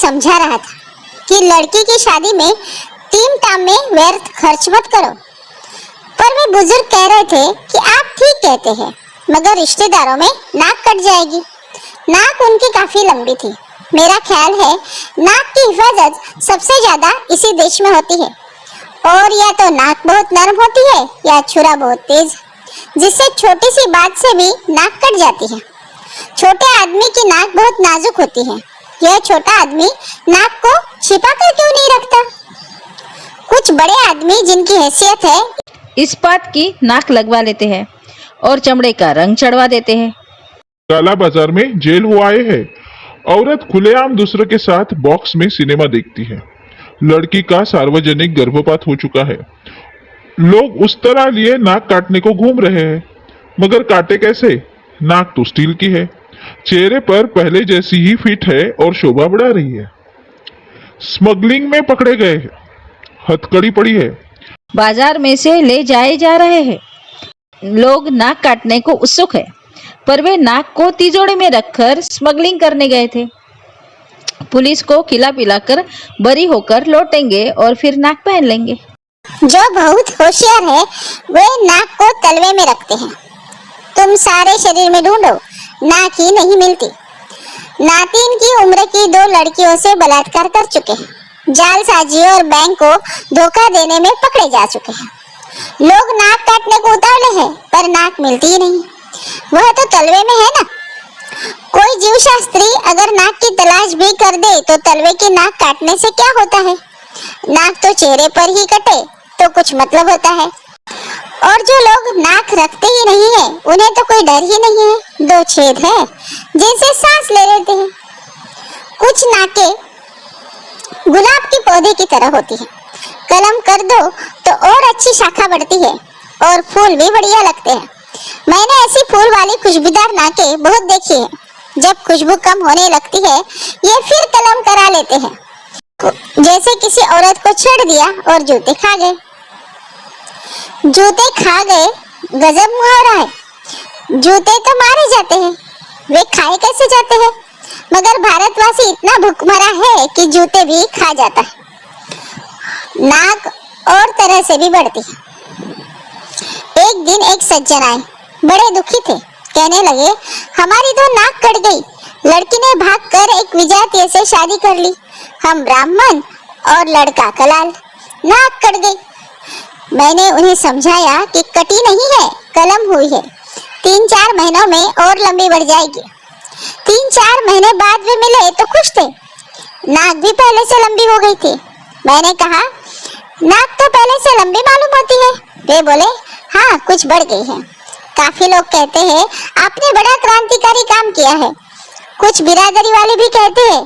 समझा रहा था कि लड़की की शादी में टीम टाम में व्यर्थ खर्च मत करो। पर वे बुजुर्ग कह रहे थे कि आप ठीक कहते हैं, मगर रिश्तेदारों में नाक कट जाएगी। नाक उनकी काफी लंबी थी। मेरा ख्याल है नाक की हिफाजत सबसे ज्यादा इसी देश में होती है, और या तो नाक बहुत नरम होती है या छुरा बहुत तेज, जिससे छोटी सी बात से भी नाक कट जाती है। छोटे आदमी की नाक बहुत नाजुक होती है। यह छोटा आदमी नाक को छिपा कर क्यों नहीं रखता? कुछ बड़े आदमी जिनकी हैसियत है इस्पात की नाक लगवा लेते हैं और चमड़े का रंग चढ़वा देते हैं। काला बाजार में जेल हो आए हैं। औरत खुलेआम दूसरे के साथ बॉक्स में सिनेमा देखती है। लड़की का सार्वजनिक गर्भपात हो चुका है। लोग उस तरह लिए नाक काटने को घूम रहे हैं, मगर काटे कैसे? नाक तो स्टील की है, चेहरे पर पहले जैसी ही फिट है और शोभा बढ़ा रही है। स्मगलिंग में पकड़े गए हैं, हथकड़ी पड़ी है। बाजार में से ले जाए जा रहे हैं। लोग नाक काटने को उत्सुक है, पर वे नाक को तिजोरी में रखकर स्मगलिंग करने गए थे। पुलिस को खिला पिलाकर बरी होकर लौटेंगे और फिर नाक पहन लेंगे। जो बहुत होशियार है वे नाक को तलवे में रखते हैं। तुम सारे शरीर में ढूंढो, नाक ही नहीं मिलती। नातिन की उम्र की 2 लड़कियों से बलात्कार कर चुके हैं। जालसाजी और बैंक को धोखा देने में पकड़े जा चुके हैं। लोग नाक काटने को उतावले हैं, पर नाक मिलती ही नहीं। वह तो तलवे में है ना। कोई जीव शास्त्री अगर नाक की तलाश भी कर दे तो तलवे की नाक काटने से क्या होता है? नाक तो चेहरे पर ही कटे तो कुछ मतलब होता है। और जो लोग नाक रखते ही नहीं है, उन्हें तो कोई डर ही नहीं है। 2 छेद है जिनसे सांस ले लेते हैं। कुछ नाकें गुलाब के पौधे की तरह होती है। कलम कर दो तो और अच्छी शाखा बढ़ती है और फूल भी बढ़िया लगते हैं। मैंने ऐसी फूल वाली खुशबूदार नाकें बहुत देखी है। जब खुशबू कम होने लगती है, ये फिर कलम करा लेते हैं, जैसे किसी औरत को छेड़ दिया और जूते खा गए। जूते खा गए गजब मुहावरा है। जूते तो मारे जाते हैं, वे खाए कैसे जाते हैं? मगर भारतवासी इतना भूखमरा है कि जूते भी खा जाता है। नाक और तरह से भी बढ़ती है। एक दिन एक सज्जन आए, बड़े दुखी थे। कहने लगे, हमारी तो नाक कट गई। लड़की ने भागकर एक विजातीय से शादी कर ली। हम ब्राह्मण और लड़का कलाल। नाक कट गई। मैंने उन्हें समझाया कि कटी नहीं है, कलम हुई है। 3-4 महीनों में और लंबी बढ़ जाएगी। 3-4 महीने बाद वे मिले तो खुश थे। नाक भी पहले से लंबी हो गई थी। मैंने कहा, नाक तो पहले से लंबी मालूम होती है। वे बोले, हाँ कुछ बढ़ गई है। काफी लोग कहते हैं आपने बड़ा क्रांतिकारी काम किया है। कुछ बिरादरी वाले भी कहते हैं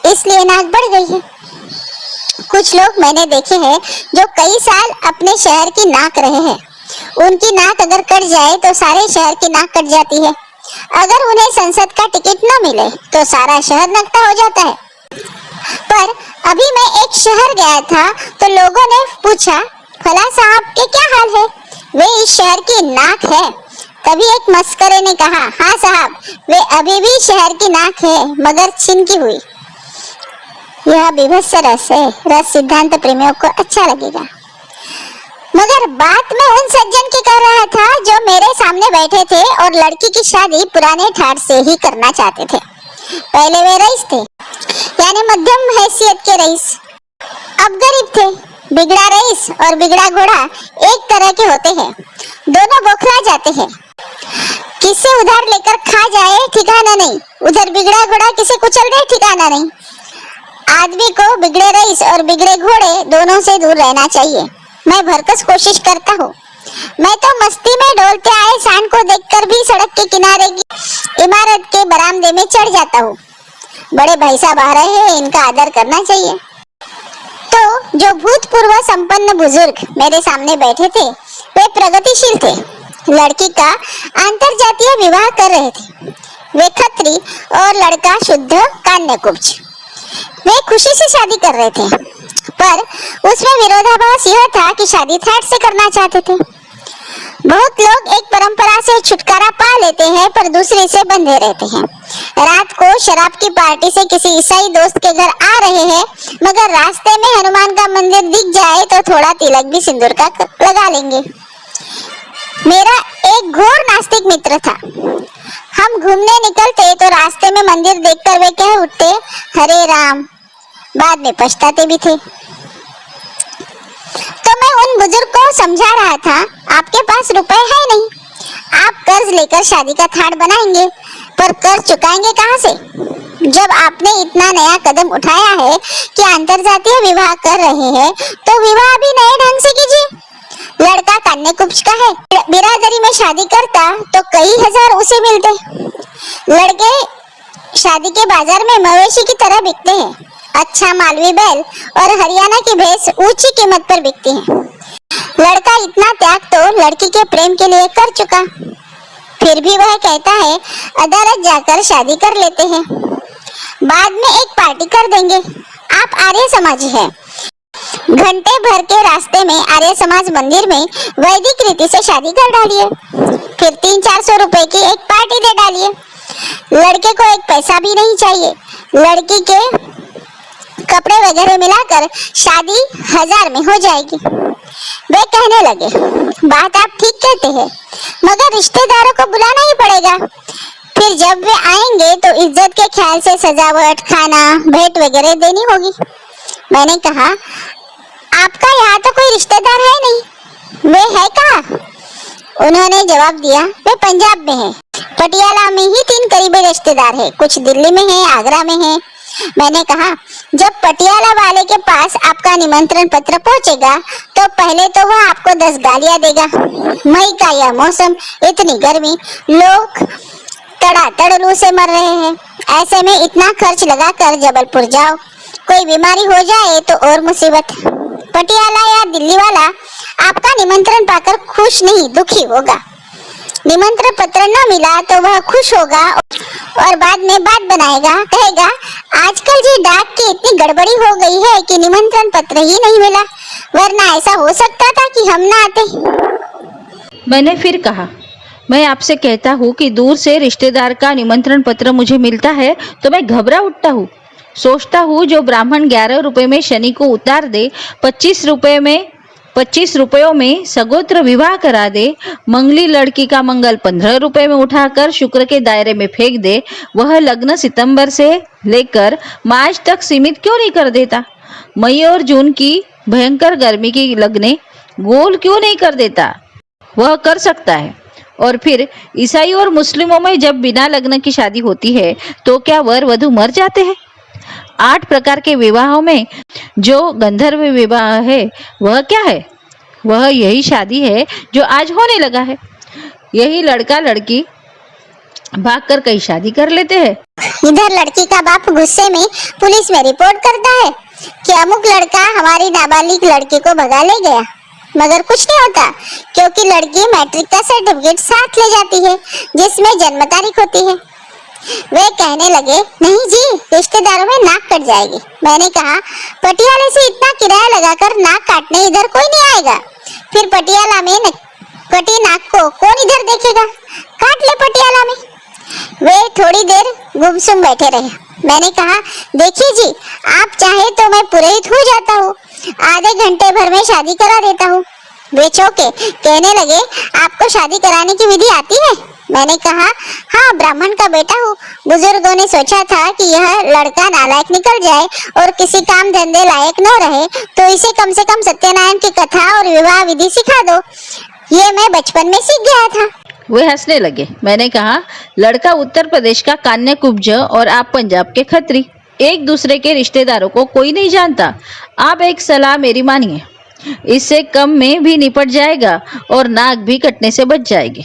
इसलिए नाक बढ़ गई है। कुछ लोग मैंने देखे हैं जो कई साल अपने शहर की नाक रहे हैं। उनकी नाक अगर कट जाए तो सारे शहर की नाक कट जाती है। अगर उन्हें संसद का टिकट न मिले तो सारा शहर नकटा हो जाता है। पर अभी मैं एक शहर गया था तो लोगों ने पूछा, फला साहब के क्या हाल है? वे इस शहर की नाक है। तभी एक मस्करे ने कहा, हाँ साहब, वे अभी भी शहर की नाक है, मगर छिनकी हुई। यह विभत्स रस है। रस सिद्धांत प्रेमियों को अच्छा लगेगा। मगर बात मैं उन सज्जन की कर रहा था जो मेरे सामने बैठे थे और लड़की की शादी पुराने ठाट से ही करना चाहते थे। पहले वे रईस थे, यानी मध्यम हैसियत के रईस। अब गरीब थे। बिगड़ा रईस और बिगड़ा घोड़ा एक तरह के होते हैं। दोनों बौखला जाते हैं। किसे उधार लेकर खा जाए ठिकाना नहीं, उधर बिगड़ा घोड़ा किसे कुचल दे ठिकाना नहीं। आदमी को बिगड़े रईस और बिगड़े घोड़े दोनों से दूर रहना चाहिए। मैं भरकस कोशिश करता हूँ। मैं तो मस्ती में डोलते आए सांड को देखकर भी सड़क के किनारे की इमारत के बरामदे में चढ़ जाता हूँ। बड़े भाई साहब आ रहे हैं, इनका आदर करना चाहिए। तो जो भूतपूर्व संपन्न बुजुर्ग मेरे सामने बैठे थे वे प्रगतिशील थे। लड़की का अंतरजातीय विवाह कर रहे थे। वे खत्री और लड़का शुद्ध कान्यकुब्ज। वे खुशी से शादी कर रहे थे, पर उसमें विरोधाभास यह था कि शादी ठाट से करना चाहते थे। बहुत लोग एक परंपरा से छुटकारा पा लेते हैं पर दूसरे से बंधे रहते हैं। रात को शराब की पार्टी से किसी ईसाई दोस्त के घर आ रहे हैं, मगर रास्ते में हनुमान का मंदिर दिख जाए तो थोड़ा तिलक भी सिंदूर का लगा लेंगे। मेरा एक घोर नास्तिक मित्र था। हम घूमने निकलते तो रास्ते में मंदिर देखकर वे कह उठते, हरे राम। बाद में पछताते भी थे। तो मैं उन बुजुर्ग को समझा रहा था, आपके पास रुपए है नहीं, आप कर्ज लेकर शादी का थाट बनाएंगे, पर कर्ज चुकाएंगे कहाँ से? जब आपने इतना नया कदम उठाया है कि अंतरजातीय विवाह कर रहे हैं, तो विवाह भी नए ढंग से कीजिए। लड़का कन्या कुब्ज का है, बिरादरी में शादी करता तो कई हजार उसे मिलते। लड़के शादी के बाजार में मवेशी की तरह बिकते हैं। अच्छा मालवी बैल और हरियाणा की भैंस ऊंची कीमत पर बिकती हैं। लड़का इतना त्याग तो लड़की के प्रेम के लिए कर चुका, फिर भी वह कहता है अदालत जाकर शादी कर लेते हैं, बाद में एक पार्टी कर देंगे। आप आर्य समाजी हैं। घंटे भर के रास्ते में आर्य समाज मंदिर में वैदिक रीति से शादी कर डालिए, फिर 300-400 रुपए की एक पार्टी दे डालिए। लड़के को एक पैसा भी नहीं चाहिए। लड़की के कपड़े वगैरह मिलाकर शादी 1000 में हो जाएगी। वे कहने लगे, बात आप ठीक कहते हैं, मगर रिश्तेदारों को बुलाना ही पड़ेगा। फिर जब वे आएंगे तो इज्जत के ख्याल से सजावट, खाना, भेंट वगैरह देनी होगी। मैंने कहा, आपका यहाँ तो कोई रिश्तेदार है नहीं, वे है कहाँ? उन्होंने जवाब दिया, वे पंजाब में है। पटियाला में ही 3 करीबी रिश्तेदार है, कुछ दिल्ली में है, आगरा में है। मैंने कहा, जब पटियाला वाले के पास आपका निमंत्रण पत्र पहुंचेगा तो पहले तो वह आपको 10 गालियां देगा। मई का यह मौसम, इतनी गर्मी, लोग तड़ातड़ लू से मर रहे हैं, ऐसे में इतना खर्च लगाकर जबलपुर जाओ, कोई बीमारी हो जाए तो और मुसीबत। पटियाला या दिल्ली वाला आपका निमंत्रण पाकर खुश नहीं, दुखी होगा। निमंत्रण पत्र न मिला तो वह खुश होगा और बाद में बात बनाएगा, कहेगा आजकल जी डाक की इतनी गड़बड़ी हो गई है कि निमंत्रण पत्र ही नहीं मिला, वरना ऐसा हो सकता था कि हम ना आते। मैंने फिर कहा, मैं आपसे कहता हूँ कि दूर से रिश्तेदार का निमंत्रण पत्र मुझे मिलता है तो मैं घबरा उठता हूँ। सोचता हूँ जो ब्राह्मण 11 रुपए में शनि को उतार दे, 25 रुपयों में सगोत्र विवाह करा दे, मंगली लड़की का मंगल 15 रुपए में उठाकर शुक्र के दायरे में फेंक दे, वह लग्न सितंबर से लेकर मार्च तक सीमित क्यों नहीं कर देता? मई और जून की भयंकर गर्मी की लग्ने गोल क्यों नहीं कर देता? वह कर सकता है। और फिर ईसाई और मुस्लिमों में जब बिना लग्न की शादी होती है तो क्या वर वधू मर जाते हैं? 8 प्रकार के विवाहों में जो गंधर्व विवाह है वह क्या है? वह यही शादी है जो आज होने लगा है। यही लड़का लड़की भागकर कहीं शादी कर लेते हैं। इधर लड़की का बाप गुस्से में पुलिस में रिपोर्ट करता है कि अमुक लड़का हमारी नाबालिग लड़की को भगा ले गया, मगर कुछ नहीं होता क्योंकि लड़की मैट्रिक का सर्टिफिकेट साथ ले जाती है जिसमें जन्म तारीख होती है। वे कहने लगे, नहीं जी, रिश्तेदारों में नाक कट जाएगी। मैंने कहा, पटियाले से इतना किराया लगाकर नाक काटने इधर कोई नहीं आएगा, फिर पटियाला में कटी नाक को कौन इधर देखेगा? काट ले पटियाला में। वे थोड़ी देर गुमसुम बैठे रहे। मैंने कहा, देखिए जी, आप चाहे तो मैं पुरोहित हो जाता हूँ, आधे घंटे भर में शादी करा देता हूँ। वे चौंके, कहने लगे, आपको शादी कराने की विधि आती है? मैंने कहा, हाँ, ब्राह्मण का बेटा हूँ। बुजुर्गों ने सोचा था कि यह लड़का नालायक निकल जाए और किसी काम धंधे लायक न रहे तो इसे कम से कम सत्यनारायण की कथा और विवाह विधि सिखा दो। ये मैं बचपन में सीख गया था। वे हंसने लगे। मैंने कहा, लड़का उत्तर प्रदेश का कान्या कुब्ज और आप पंजाब के खत्री, एक दूसरे के रिश्तेदारों को कोई नहीं जानता। आप एक सलाह मेरी मानिए, इससे कम में भी निपट जाएगा और नाक भी कटने से बच जाएगी।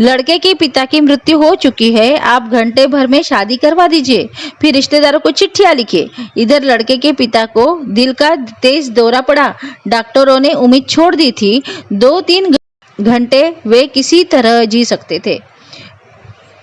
लड़के के पिता की मृत्यु हो चुकी है, आप घंटे भर में शादी करवा दीजिए, फिर रिश्तेदारों को चिट्ठियां लिखिए। इधर लड़के के पिता को दिल का तेज दौरा पड़ा। डॉक्टरों ने उम्मीद छोड़ दी थी, 2-3 घंटे वे किसी तरह जी सकते थे।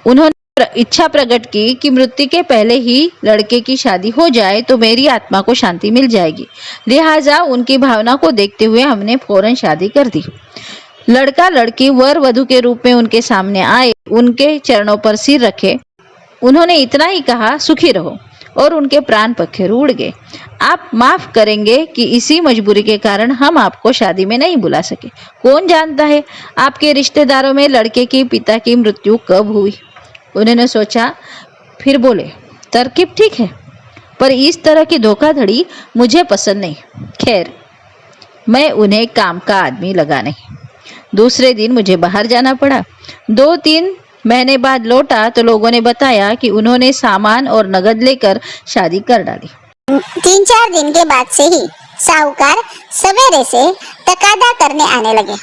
उन्होंने इच्छा प्रकट की कि मृत्यु के पहले ही लड़के की शादी हो जाए तो मेरी आत्मा को शांति मिल जाएगी। लिहाजा उनकी भावना को देखते हुए हमने फौरन शादी कर दी। लड़का लड़की वर वधू के रूप में उनके सामने आए, उनके चरणों पर सिर रखे उन्होंने इतना ही कहा, सुखी रहो, और उनके प्राण पखेरु उड़ गए। आप माफ करेंगे कि इसी मजबूरी के कारण हम आपको शादी में नहीं बुला सके। कौन जानता है आपके रिश्तेदारों में लड़के के पिता की मृत्यु कब हुई। उन्होंने सोचा, फिर बोले, तरकीब ठीक है, पर इस तरह की धोखाधड़ी मुझे पसंद नहीं। खैर, मैं उन्हें काम का आदमी लगा नहीं। दूसरे दिन मुझे बाहर जाना पड़ा। 2-3 महीने बाद लौटा तो लोगों ने बताया कि उन्होंने सामान और नगद लेकर शादी कर डाली। 3-4 दिन के बाद से ही साहूकार सवेरे से तकादा करने आने लगे।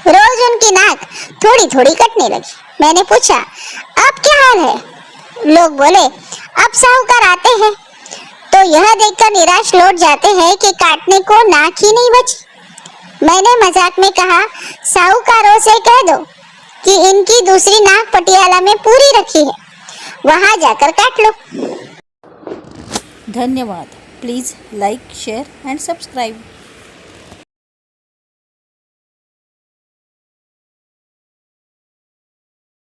रोज उनकी नाक थोड़ी थोड़ी कटने लगी। मैंने पूछा, अब क्या हाल है? लोग बोले, अब साहूकार आते हैं तो यह देखकर निराश लौट जाते हैं कि काटने को नाक ही नहीं बची। मैंने मजाक में कहा, साहूकारों से कह दो कि इनकी दूसरी नाक पटियाला में पूरी रखी है, वहां जाकर काट लो। धन्यवाद। Please like, share and subscribe.